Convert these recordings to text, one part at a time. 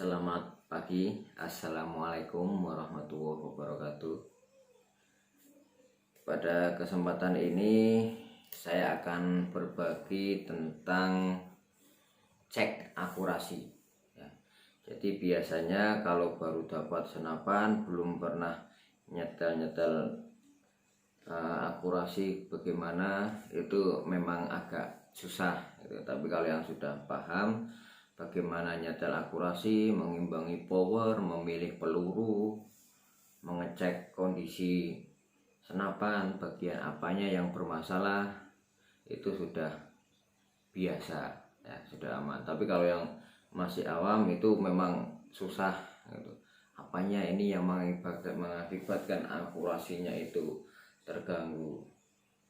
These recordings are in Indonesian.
Selamat pagi, Assalamualaikum warahmatullahi wabarakatuh. Pada kesempatan ini saya akan berbagi tentang cek akurasi ya. Jadi biasanya kalau baru dapat senapan, belum pernah nyetel akurasi bagaimana, itu memang agak susah gitu. Tapi kalau yang sudah paham bagaimana nyetel akurasi, mengimbangi power, memilih peluru, mengecek kondisi senapan, bagian apanya yang bermasalah, itu sudah biasa ya, sudah aman. Tapi kalau yang masih awam itu memang susah gitu. Apanya ini yang mengakibatkan akurasinya itu terganggu.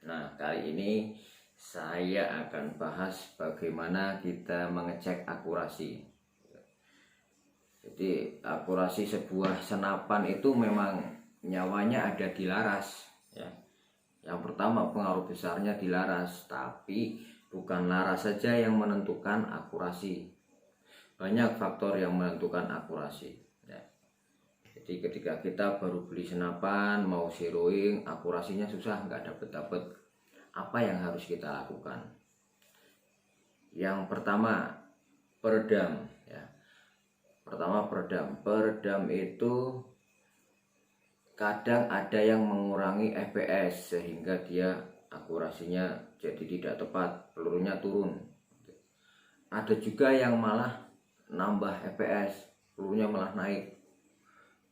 Nah, kali ini saya akan bahas bagaimana kita mengecek akurasi. Jadi akurasi sebuah senapan itu memang nyawanya ada di laras ya. Yang pertama, pengaruh besarnya di laras, tapi bukan laras saja yang menentukan akurasi. Banyak faktor yang menentukan akurasi ya. Jadi ketika kita baru beli senapan, mau zeroing, akurasinya susah, nggak dapet. Apa yang harus kita lakukan? Yang pertama, peredam ya. Peredam itu kadang ada yang mengurangi FPS sehingga dia akurasinya jadi tidak tepat, pelurunya turun. Ada juga yang malah nambah FPS, pelurunya malah naik.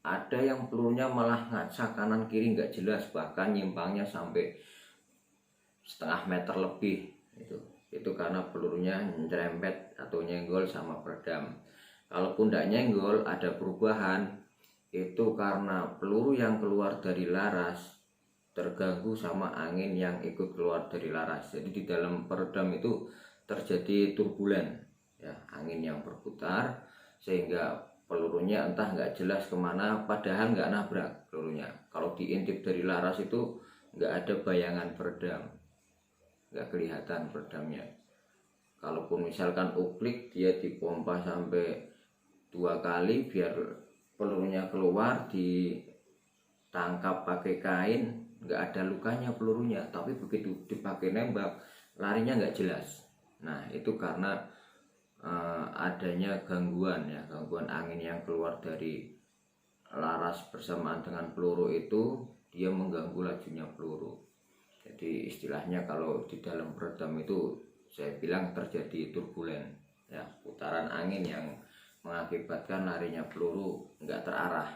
Ada yang pelurunya malah ngaca kanan kiri nggak jelas, bahkan nyimpangnya sampai setengah meter lebih. Itu karena pelurunya nyerempet atau nyenggol sama peredam. Kalaupun tidak nyenggol, ada perubahan, itu karena peluru yang keluar dari laras terganggu sama angin yang ikut keluar dari laras. Jadi di dalam peredam itu terjadi turbulen ya, angin yang berputar sehingga pelurunya entah nggak jelas kemana, padahal nggak nabrak pelurunya. Kalau diintip dari laras itu nggak ada bayangan peredam, nggak kelihatan peredamnya. Kalaupun misalkan uklik, dia dipompa sampai 2 kali biar pelurunya keluar, ditangkap pakai kain, nggak ada lukanya pelurunya, tapi begitu dipakai nembak larinya nggak jelas. Nah, itu karena adanya gangguan angin yang keluar dari laras bersamaan dengan peluru, itu dia mengganggu lajunya peluru. Jadi istilahnya kalau di dalam peredam itu saya bilang terjadi turbulen ya, putaran angin yang mengakibatkan larinya peluru nggak terarah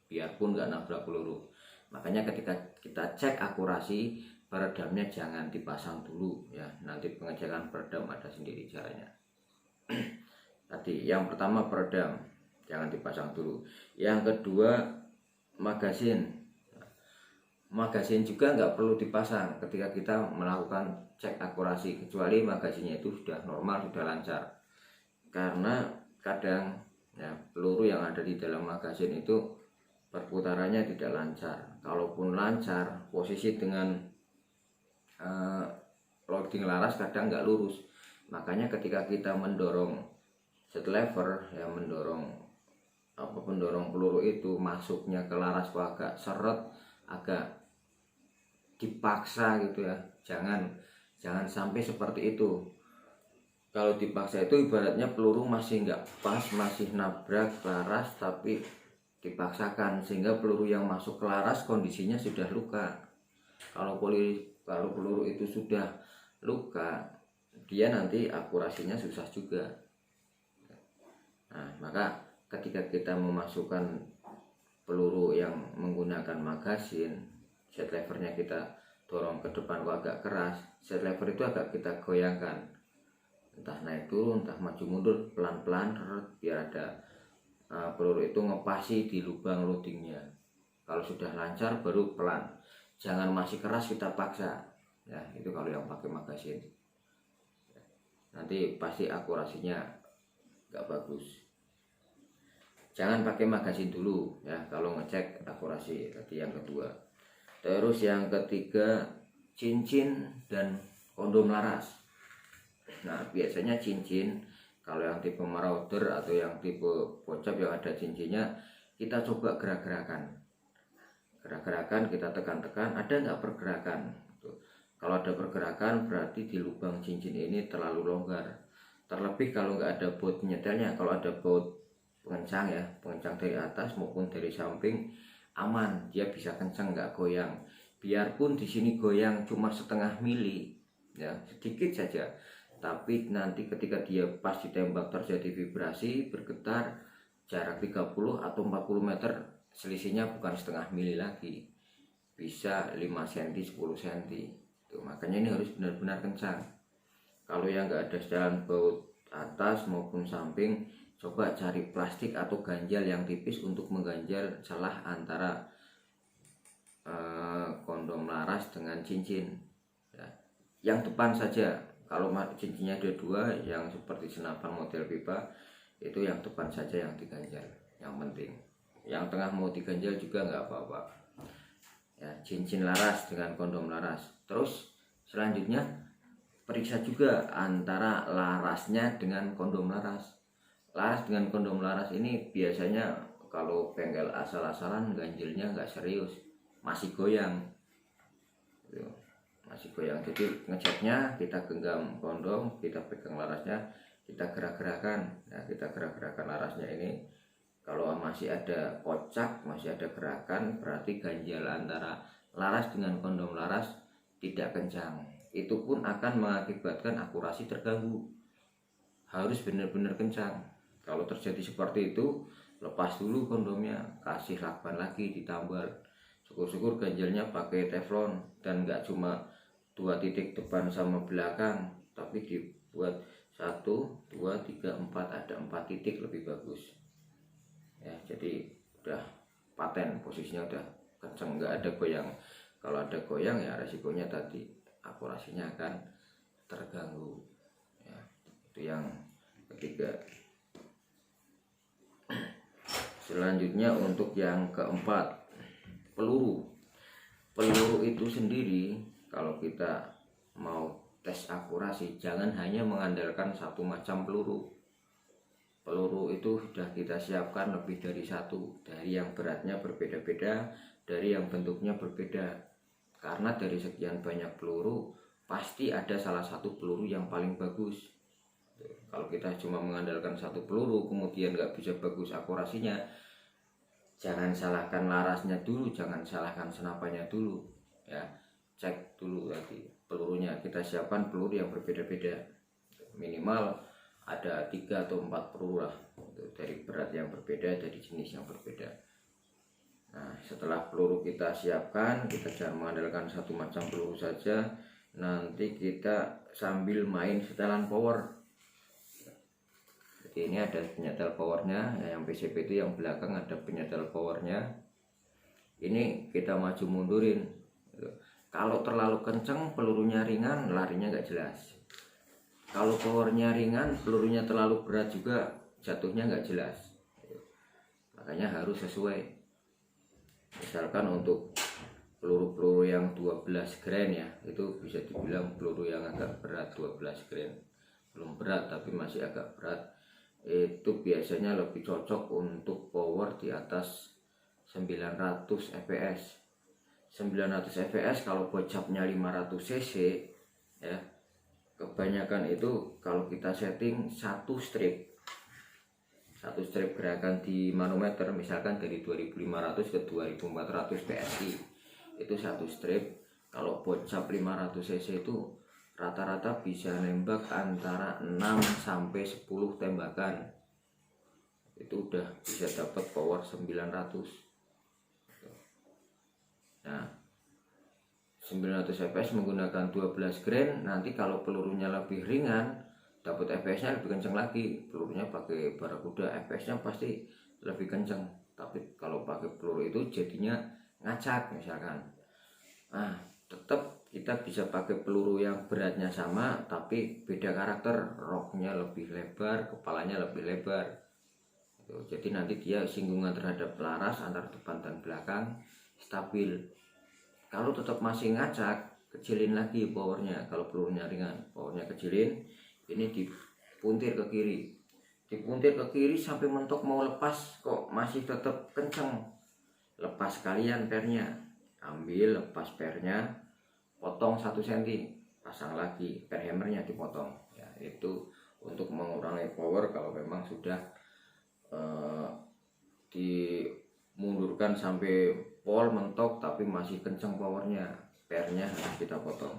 biarpun nggak nabrak peluru. Makanya ketika kita cek akurasi, peredamnya jangan dipasang dulu ya, nanti pengecekan peredam ada sendiri caranya. Tadi yang pertama peredam jangan dipasang dulu. Yang kedua, magasin juga nggak perlu dipasang ketika kita melakukan cek akurasi, kecuali magasinnya itu sudah normal, sudah lancar. Karena kadang ya, peluru yang ada di dalam magasin itu perputarannya tidak lancar. Kalaupun lancar, posisi dengan loading laras kadang nggak lurus. Makanya ketika kita mendorong set lever ya, mendorong peluru itu masuknya ke laras kok agak seret, agak dipaksa gitu ya. Jangan sampai seperti itu. Kalau dipaksa itu ibaratnya peluru masih nggak pas, masih nabrak laras, tapi dipaksakan sehingga peluru yang masuk ke laras kondisinya sudah luka. Kalau peluru itu sudah luka, dia nanti akurasinya susah juga. Nah, maka ketika kita memasukkan peluru yang menggunakan magasin, set levernya kita dorong ke depan kok agak keras, set lever itu agak kita goyangkan, entah naik turun, entah maju mundur pelan-pelan, biar ada peluru itu ngepasi di lubang loadingnya. Kalau sudah lancar baru pelan, jangan masih keras kita paksa ya. Itu kalau yang pakai magasin, nanti pasti akurasinya nggak bagus. Jangan pakai magasin dulu ya kalau ngecek akurasi. Tadi yang kedua. Terus yang ketiga, cincin dan kondom laras. Nah, biasanya cincin Kalau yang tipe marauder atau yang tipe bocap yang ada cincinnya, kita coba gerak-gerakan, kita tekan-tekan, ada nggak pergerakan. Kalau ada pergerakan berarti di lubang cincin ini terlalu longgar. Terlebih kalau nggak ada baut penyetelnya. Kalau ada baut pengencang ya, pengencang dari atas maupun dari samping, aman, dia bisa kencang, nggak goyang. Biarpun di sini goyang cuma setengah mili ya, sedikit saja, tapi nanti ketika dia pas ditembak terjadi vibrasi, bergetar, jarak 30 atau 40 meter, selisihnya bukan setengah mili lagi, bisa 5 cm 10 cm. Tuh, makanya ini harus benar-benar kencang. Kalau yang nggak ada setelan baut atas maupun samping, coba cari plastik atau ganjal yang tipis untuk mengganjal celah antara kondom laras dengan cincin ya. Yang depan saja, kalau cincinnya ada dua yang seperti senapan model pipa, itu yang depan saja yang diganjal, yang penting. Yang tengah mau diganjal juga nggak apa-apa ya, cincin laras dengan kondom laras. Terus selanjutnya periksa juga antara larasnya dengan kondom laras. Laras dengan kondom laras ini biasanya kalau bengkel asal-asalan ganjilnya nggak serius, masih goyang, masih goyang. Jadi ngeceknya kita genggam kondom, kita pegang larasnya, kita gerak-gerakan. Nah, kita gerak-gerakan larasnya ini. Kalau masih ada kocak, masih ada gerakan, berarti ganjal antara laras dengan kondom laras tidak kencang. Itu pun akan mengakibatkan akurasi terganggu. Harus benar-benar kencang. Kalau terjadi seperti itu, lepas dulu kondomnya, kasih lakban lagi, ditambal. Syukur-syukur ganjalnya pakai teflon dan nggak cuma 2 titik depan sama belakang, tapi dibuat 1, 2, 3, 4, ada 4 titik lebih bagus ya. Jadi udah paten, posisinya udah kenceng, nggak ada goyang. Kalau ada goyang ya resikonya tadi, akurasinya akan terganggu ya. Itu yang ketiga. Selanjutnya untuk yang keempat, peluru itu sendiri. Kalau kita mau tes akurasi, jangan hanya mengandalkan satu macam peluru itu sudah kita siapkan lebih dari satu, dari yang beratnya berbeda-beda, dari yang bentuknya berbeda. Karena dari sekian banyak peluru pasti ada salah satu peluru yang paling bagus. Kalau kita cuma mengandalkan satu peluru kemudian nggak bisa bagus akurasinya, jangan salahkan larasnya dulu, jangan salahkan senapannya dulu ya. Cek dulu tadi pelurunya, kita siapkan peluru yang berbeda-beda, minimal ada 3 atau 4 peluru lah, dari berat yang berbeda, dari jenis yang berbeda. Nah, setelah peluru kita siapkan, kita jangan mengandalkan satu macam peluru saja. Nanti kita sambil main setelan power. Jadi ini ada penyetel powernya ya, yang PCP itu yang belakang ada penyetel powernya. Ini kita maju mundurin. Kalau terlalu kenceng, pelurunya ringan, larinya nggak jelas. Kalau powernya ringan, pelurunya terlalu berat juga, jatuhnya nggak jelas. Makanya harus sesuai. Misalkan untuk peluru-peluru yang 12 grain ya, itu bisa dibilang peluru yang agak berat, 12 grain. Belum berat tapi masih agak berat. Itu biasanya lebih cocok untuk power di atas 900 fps. 900 fps kalau bocapnya 500 cc ya, kebanyakan itu kalau kita setting satu strip gerakan di manometer, misalkan dari 2500 ke 2400 PSI, itu satu strip. Kalau bocap 500 cc itu rata-rata bisa nembak antara 6 sampai 10 tembakan. Itu udah bisa dapat power 900. Nah, 900 fps menggunakan 12 grain. Nanti kalau pelurunya lebih ringan, dapat fps-nya lebih kencang lagi. Pelurunya pakai Barakuda, fps-nya pasti lebih kencang. Tapi kalau pakai peluru itu jadinya ngacak misalkan. Nah, tetap kita bisa pakai peluru yang beratnya sama tapi beda karakter. Roknya lebih lebar, kepalanya lebih lebar. Jadi nanti dia singgungan terhadap laras antara depan dan belakang stabil. Kalau tetap masih ngacak, kecilin lagi powernya. Kalau pelurunya ringan, powernya kecilin. Ini puntir ke kiri, dipuntir ke kiri sampai mentok mau lepas kok masih tetap kenceng. Lepas kalian pernya, ambil lepas pernya, potong 1 cm, pasang lagi per hammernya dipotong ya. Itu untuk mengurangi power kalau memang sudah dimundurkan sampai pol mentok tapi masih kenceng powernya, pernya harus kita potong.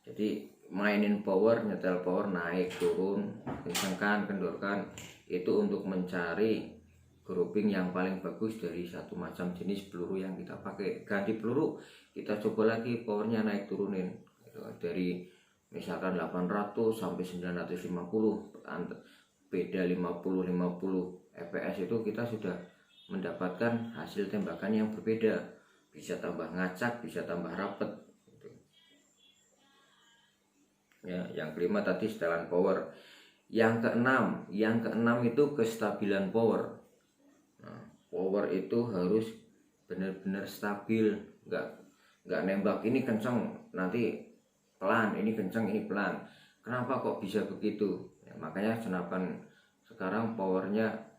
Jadi mainin power, nyetel power, naik turun, kencengkan, kendorkan, itu untuk mencari grouping yang paling bagus dari satu macam jenis peluru yang kita pakai. Ganti peluru, kita coba lagi powernya naik turunin gitu. Dari misalkan 800 sampai 950, beda 50-50 fps itu kita sudah mendapatkan hasil tembakan yang berbeda, bisa tambah ngacak, bisa tambah rapet gitu. Ya, yang kelima tadi setelan power. Yang keenam itu kestabilan power. Nah, power itu harus benar-benar stabil, nggak nembak ini kenceng nanti pelan, ini kenceng ini pelan. Kenapa kok bisa begitu ya, makanya senapan sekarang powernya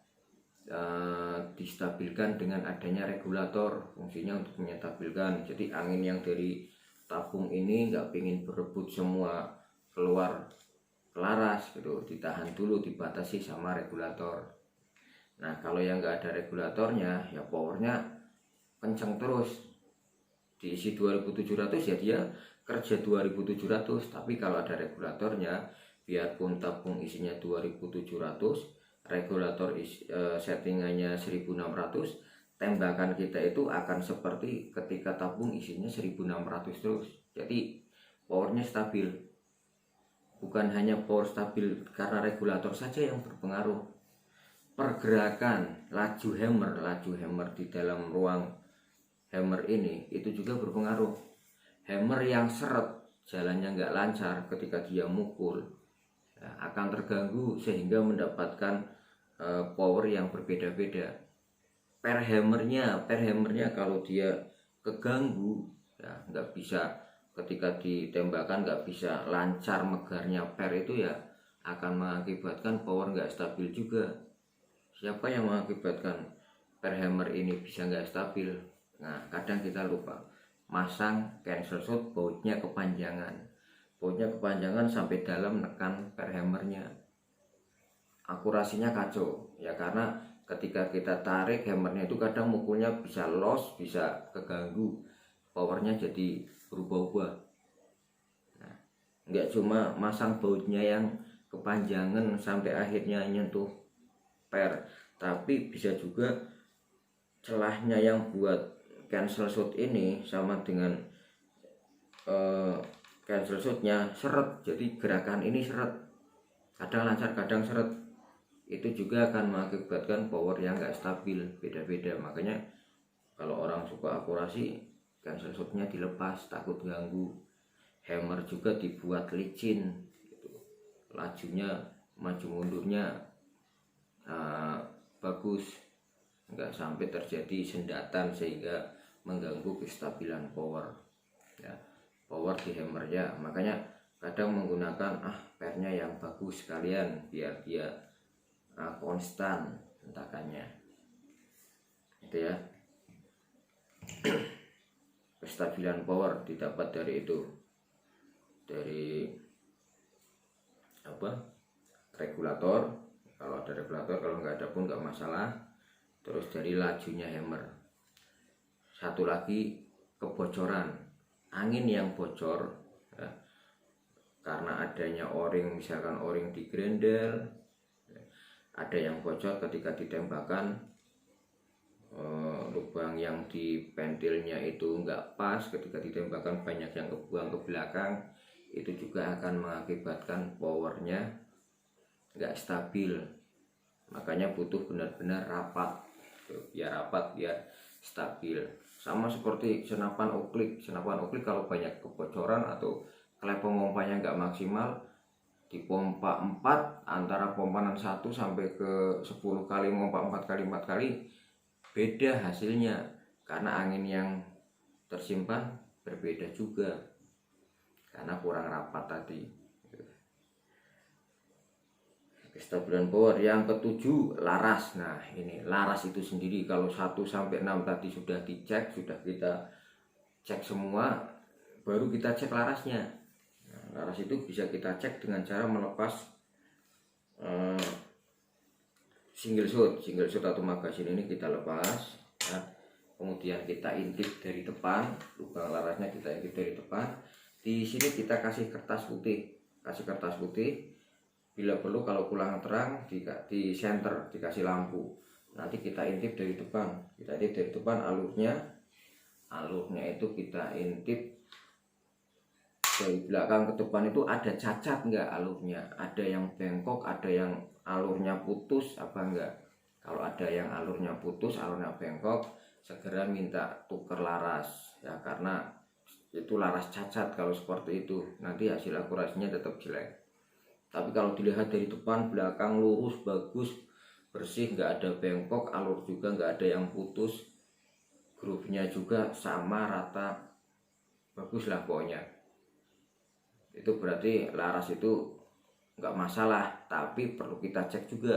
distabilkan dengan adanya regulator, fungsinya untuk menstabilkan. Jadi angin yang dari tabung ini nggak pingin berebut semua keluar pelaras gitu, ditahan dulu, dibatasi sama regulator. Nah kalau yang nggak ada regulatornya ya powernya kenceng terus, diisi 2700 ya dia kerja 2700. Tapi kalau ada regulatornya, biarpun tabung isinya 2700, regulator settingannya 1600, tembakan kita itu akan seperti ketika tabung isinya 1600 terus. Jadi powernya stabil. Bukan hanya power stabil karena regulator saja yang berpengaruh, pergerakan laju hammer di dalam ruang hammer ini itu juga berpengaruh. Hammer yang seret, jalannya nggak lancar ketika dia mukul ya, akan terganggu sehingga mendapatkan power yang berbeda-beda. Per hammernya kalau dia keganggu ya nggak bisa, ketika ditembakkan nggak bisa lancar megarnya per itu ya akan mengakibatkan power nggak stabil juga. Siapa yang mengakibatkan per hammer ini bisa nggak stabil? Nah kadang kita lupa masang cancel shot, bautnya kepanjangan sampai dalam nekan per hammernya, akurasinya kacau ya, karena ketika kita tarik hammernya itu kadang mukulnya bisa loss, bisa keganggu, powernya jadi berubah-ubah. Nah, nggak cuma masang bautnya yang kepanjangan sampai akhirnya nyentuh per, tapi bisa juga celahnya yang buat cancel shot ini sama dengan cancel shotnya seret, jadi gerakan ini seret, kadang lancar kadang seret, itu juga akan mengakibatkan power yang nggak stabil, beda-beda. Makanya kalau orang suka akurasi, cancel shotnya dilepas, takut ganggu. Hammer juga dibuat licin gitu. Lajunya maju mundurnya bagus, nggak sampai terjadi sendatan sehingga mengganggu kestabilan power ya, power di hammernya. Makanya kadang menggunakan pernya yang bagus sekalian biar dia konstan hentakannya itu ya. Kestabilan power didapat dari itu, dari regulator. Kalau ada regulator, kalau nggak ada pun nggak masalah. Terus dari lajunya hammer. Satu lagi kebocoran, angin yang bocor ya, karena adanya o-ring, misalkan o-ring di grendel, ada yang bocor ketika ditembakkan, lubang yang di pentilnya itu nggak pas, ketika ditembakkan banyak yang kebuang ke belakang, itu juga akan mengakibatkan powernya nggak stabil. Makanya butuh benar-benar rapat, biar rapat, biar stabil. Sama seperti senapan oklik kalau banyak kebocoran atau klepong pompanya nggak maksimal, di pompa 4 antara pompanan 1 sampai ke 10 kali pompa 4 kali beda hasilnya, karena angin yang tersimpan berbeda juga karena kurang rapat tadi. Kestabilan power. Yang ketujuh, laras. Nah ini laras itu sendiri, kalau 1 sampai 6 tadi sudah dicek, sudah kita cek semua, baru kita cek larasnya. Nah, laras itu bisa kita cek dengan cara melepas single shot atau magasin ini kita lepas. Nah, kemudian kita intip dari depan, lubang larasnya kita intip dari depan. Di sini kita kasih kertas putih, bila perlu kalau kurang terang di center dikasih lampu. Nanti kita intip dari depan, alurnya itu kita intip dari belakang ke depan. Itu ada cacat nggak alurnya, ada yang bengkok, ada yang alurnya putus apa enggak. Kalau ada yang alurnya putus, alurnya bengkok, segera minta tuker laras ya, karena itu laras cacat. Kalau seperti itu nanti hasil akurasinya tetap jelek. Tapi kalau dilihat dari depan belakang lurus, bagus, bersih, nggak ada bengkok, alur juga nggak ada yang putus, groove-nya juga sama rata, bagus lah pokoknya. Itu berarti laras itu nggak masalah. Tapi perlu kita cek juga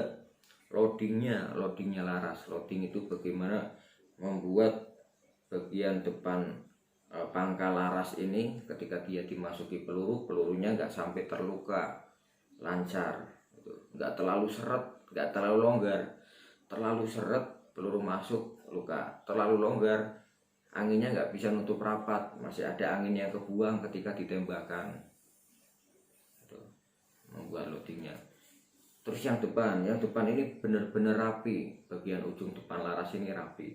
loadingnya laras. Loading itu bagaimana membuat bagian depan pangkal laras ini ketika dia dimasuki pelurunya nggak sampai terluka, lancar, nggak terlalu seret, nggak terlalu longgar. Terlalu seret peluru masuk luka, terlalu longgar anginnya nggak bisa nutup rapat, masih ada angin yang kebuang ketika ditembakkan. Itu membuat loadingnya. Terus yang depan ini benar-benar rapi, bagian ujung depan laras ini rapi.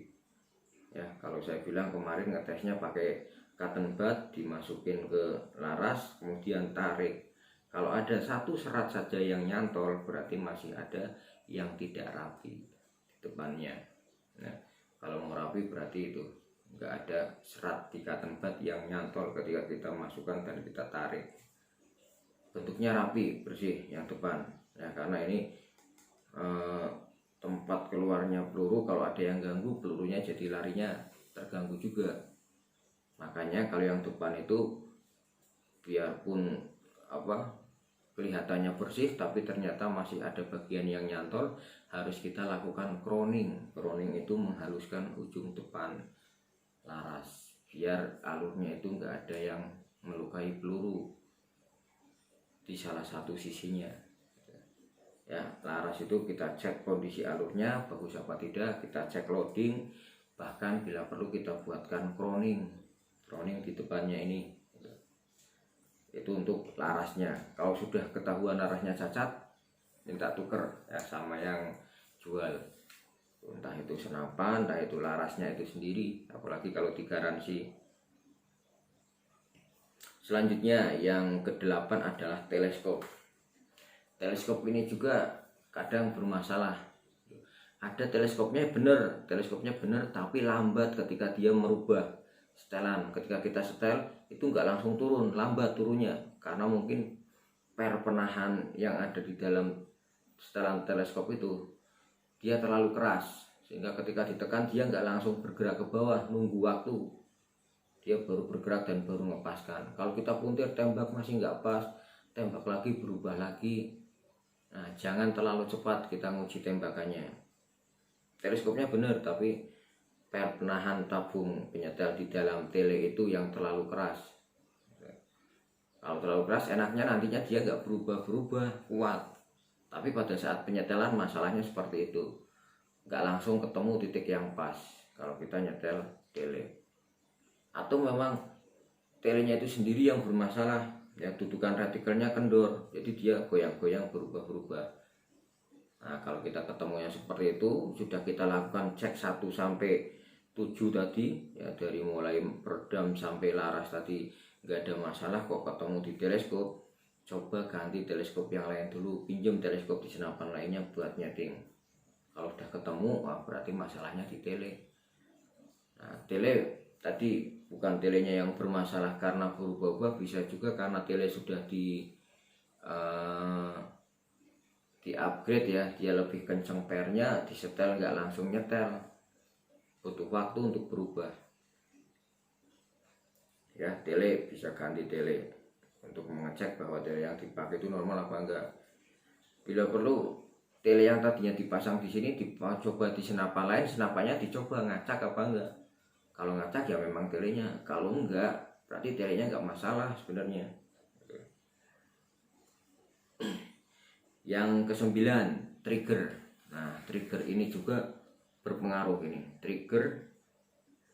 Ya, kalau saya bilang kemarin ngetesnya pakai cotton bud, dimasukin ke laras, kemudian tarik. Kalau ada satu serat saja yang nyantol, berarti masih ada yang tidak rapi di depannya. Nah, kalau mau rapi berarti itu nggak ada serat di cotton bud yang nyantol ketika kita masukkan dan kita tarik. Bentuknya rapi, bersih yang depan. Ya, karena ini tempat keluarnya peluru, kalau ada yang ganggu pelurunya jadi larinya terganggu juga. Makanya kalau yang depan itu biarpun kelihatannya bersih tapi ternyata masih ada bagian yang nyantol, harus kita lakukan crowning. Crowning itu menghaluskan ujung depan laras biar alurnya itu nggak ada yang melukai peluru di salah satu sisinya. Ya, laras itu kita cek kondisi alurnya bagus apa tidak, kita cek loading, bahkan bila perlu kita buatkan crowning di depannya ini. Itu untuk larasnya. Kalau sudah ketahuan larasnya cacat, minta tuker ya sama yang jual, entah itu senapan, entah itu larasnya itu sendiri, apalagi kalau digaransi. Selanjutnya yang ke-8 adalah teleskop. Teleskop ini juga kadang bermasalah. Ada teleskopnya benar tapi lambat ketika dia merubah setelan. Ketika kita setel itu nggak langsung turun, lambat turunnya karena mungkin per penahan yang ada di dalam setelan teleskop itu dia terlalu keras, sehingga ketika ditekan dia nggak langsung bergerak ke bawah, nunggu waktu dia baru bergerak dan baru ngepaskan. Kalau kita puntir tembak masih nggak pas, tembak lagi berubah lagi. Nah, jangan terlalu cepat kita nguji tembakannya. Teleskopnya benar tapi per penahan tabung penyetel di dalam tele itu yang terlalu keras. Kalau terlalu keras enaknya nantinya dia nggak berubah-berubah kuat, tapi pada saat penyetelan masalahnya seperti itu, nggak langsung ketemu titik yang pas kalau kita nyetel tele. Atau memang telenya itu sendiri yang bermasalah, ya dudukan retikelnya kendor, jadi dia goyang-goyang berubah-berubah. Nah, kalau kita ketemunya seperti itu, sudah kita lakukan cek 1 sampai 7 tadi, ya dari mulai peredam sampai laras tadi nggak ada masalah, kok ketemu di teleskop, coba ganti teleskop yang lain dulu, pinjam teleskop di senapan lainnya buat nyeting. Kalau udah ketemu, berarti masalahnya di tele. Nah, tele tadi bukan telenya yang bermasalah karena berubah-ubah, bisa juga karena tele sudah di upgrade ya, dia lebih kenceng pernya, disetel nggak langsung nyetel, butuh waktu untuk berubah. Ya, tele bisa ganti tele untuk mengecek bahwa tele yang dipakai itu normal apa enggak. Bila perlu tele yang tadinya dipasang di sini dicoba di senapan lain, senapannya dicoba ngacak apa enggak. Kalau ngacak ya memang telenya, kalau enggak berarti telenya enggak masalah sebenarnya. Yang kesembilan, trigger. Nah, trigger ini juga berpengaruh ini. Trigger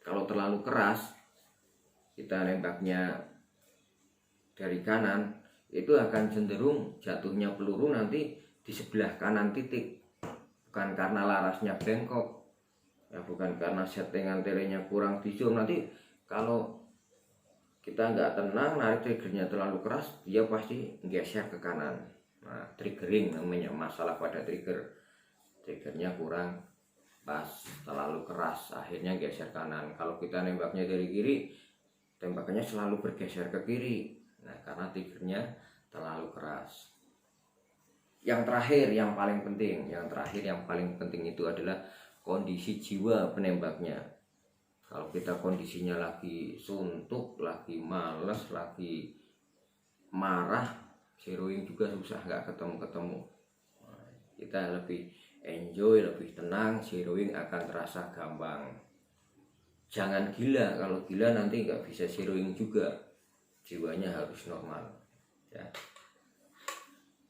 kalau terlalu keras, kita nembaknya dari kanan, itu akan cenderung jatuhnya peluru nanti di sebelah kanan titik. Bukan karena larasnya bengkok, ya bukan karena settingan telenya kurang visum. Nanti kalau kita nggak tenang, narik triggernya terlalu keras, dia pasti geser ke kanan. Nah, triggering namanya, masalah pada triggernya kurang pas, terlalu keras, akhirnya geser kanan. Kalau kita nembaknya dari kiri, tembakannya selalu bergeser ke kiri. Nah, karena triggernya terlalu keras. Yang terakhir yang paling penting itu adalah kondisi jiwa penembaknya. Kalau kita kondisinya lagi suntuk, lagi males, lagi marah, zeroing juga susah, nggak ketemu. Nah, kita lebih enjoy, lebih tenang, zeroing akan terasa gampang. Jangan gila, kalau gila nanti nggak bisa zeroing juga, jiwanya harus normal ya.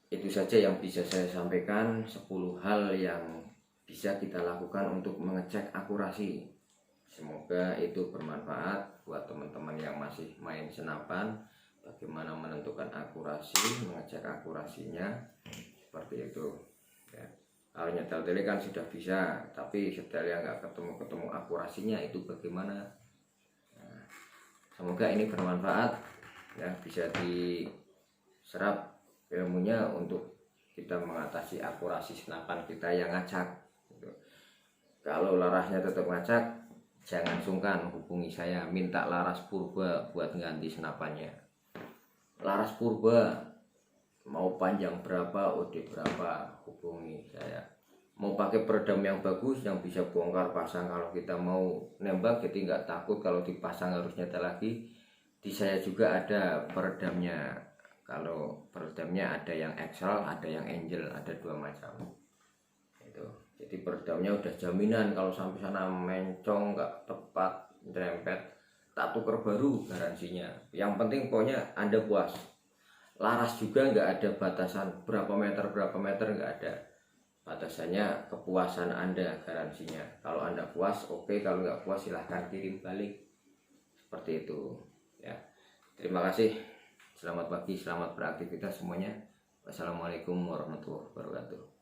Itu saja yang bisa saya sampaikan, 10 hal yang bisa kita lakukan untuk mengecek akurasi. Semoga itu bermanfaat buat teman-teman yang masih main senapan, bagaimana menentukan akurasi, mengecek akurasinya, seperti itu ya. Kalau nyetel tele kan sudah bisa, tapi setel yang nggak ketemu akurasinya itu bagaimana. Nah, semoga ini bermanfaat ya, bisa diserap ilmunya untuk kita mengatasi akurasi senapan kita yang ngacak gitu. Kalau larasnya tetap ngacak, jangan sungkan hubungi saya, minta laras purba buat ganti senapannya. Laras purba mau panjang berapa, OD berapa, hubungi saya. Mau pakai peredam yang bagus, yang bisa bongkar pasang kalau kita mau nembak, jadi nggak takut kalau dipasang harus nyetel lagi. Di saya juga ada peredamnya. Kalau peredamnya ada yang Excel, ada yang Angel, ada 2 macam. Itu. Jadi peredamnya udah jaminan, kalau sampai sana mencong nggak tepat, nyerempet, tak tuker baru garansinya. Yang penting pokoknya Anda puas. Laras juga nggak ada batasan berapa meter nggak ada. Batasannya kepuasan Anda, garansinya. Kalau Anda puas, oke. Kalau nggak puas silahkan kirim balik. Seperti itu ya. Terima kasih. Selamat pagi, selamat beraktivitas semuanya. Wassalamualaikum warahmatullahi wabarakatuh.